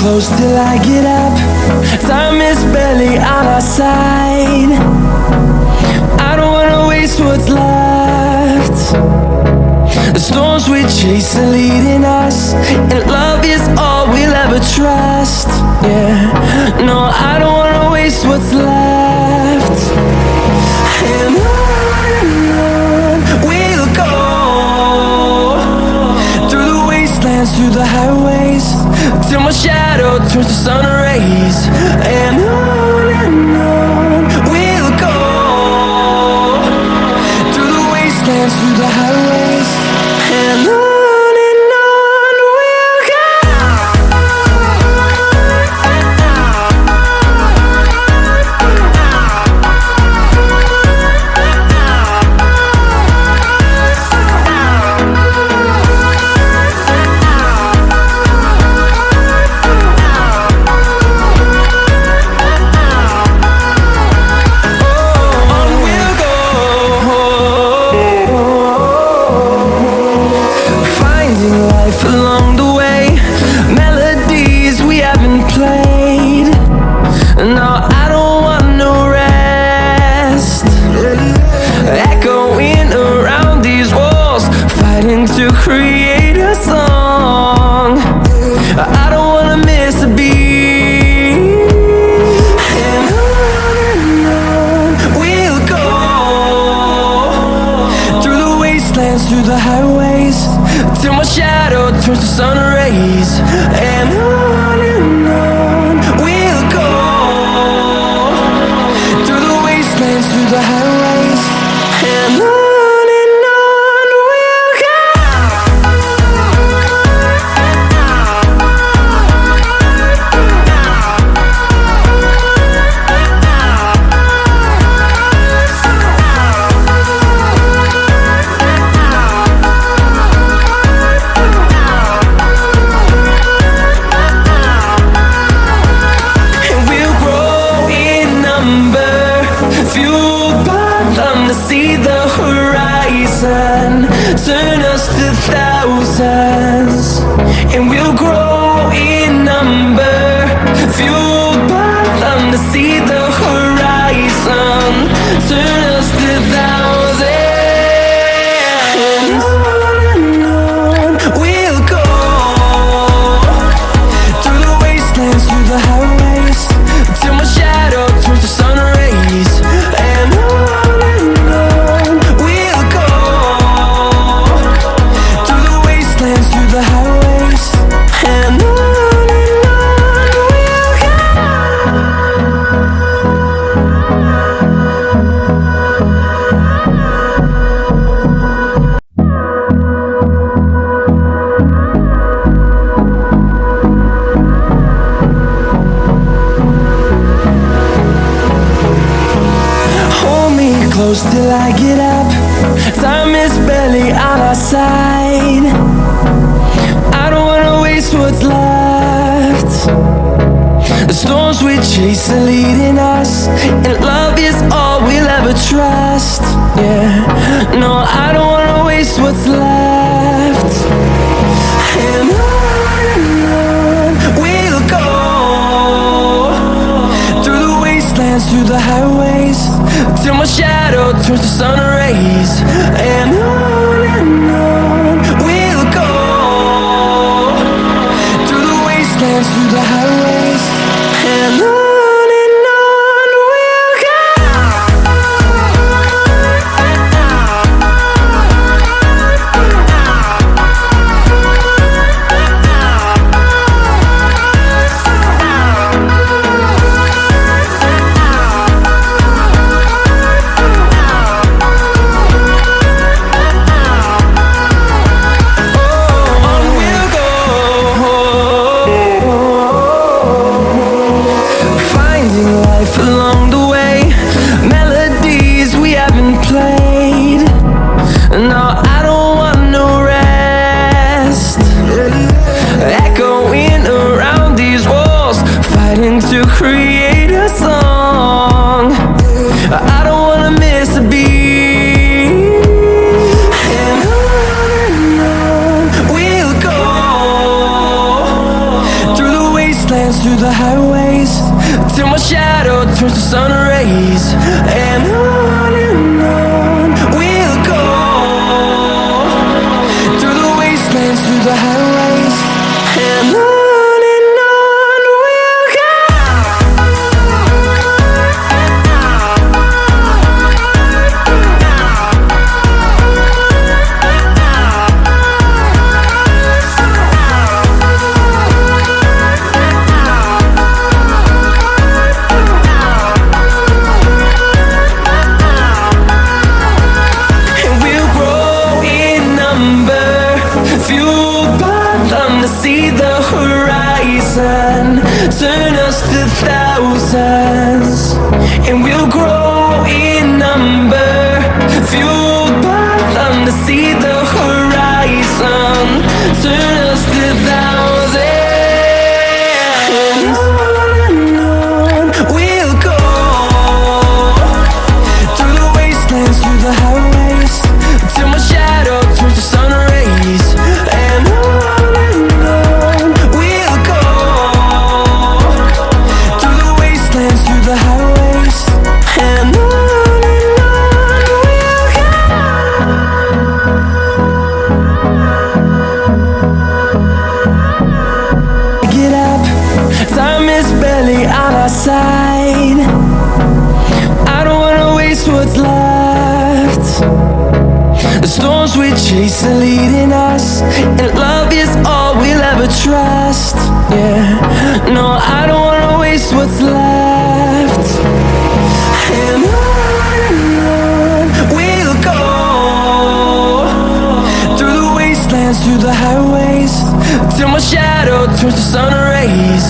close till I get up. Time is barely on our side. I don't wanna waste what's left. The storms we chase are leading us, and love is all we'll ever trust. Yeah, no, I don't wanna waste what's left. And on we'll go, through the wastelands, through the highways, till my shadow turns to sun rays. And on we'll go, through the wastelands, through the highways, and on. Along the way, melodies we haven't played. No, I don't want no rest. Echoing around these walls, fighting to create a song. I don't wanna miss a beat. And on we'll go, through the wastelands, through the highways, till my shadow turns to sun rays. And on we'll go, through the wastelands, through the highways, and on we'll go. See the horizon, turn us to thousands, and we'll grow in number, fueled by them to see the horizon, turn us to thousands. And on we'll go, through the wastelands, through the highways, till my shadow turns to sun rays. And through the highways, and on we'll go. Hold me close till I get up. Time is barely on our side. I don't wanna waste what's left. The storms we chase are leading us, and love is all we'll ever trust. Yeah, no, I don't wanna waste what's left. And on we'll go, through the wastelands, through the highways, till my shadow turns to sun rays. And on we'll go, through the wastelands, through the highways, and on we'll go. Along the way, melodies we haven't played. No, I don't want no rest. Echoing around these walls, fighting to create a song. I don't wanna miss a beat. And on we'll go, through the wasteland. wastelands, through the highways, till my shadow turns to sun rays. And on we'll go, through the wastelands, through the highways, and on. See the horizon, turn us to thousands, and we'll grow in number, fueled by them to see the horizon, turn us to thousands, and on we'll go, through the wastelands, through the highways, till my shadow turns to sun rays, and on. Through the highways, and on we'll go. Get up, time is barely on our side. I don't wanna waste what's left. The storms we chase are leading us, and love is all we'll ever trust. Yeah, no, I don't wanna waste what's left. And on we'll go, through the wastelands, through the highways, till my shadow turns to sun rays.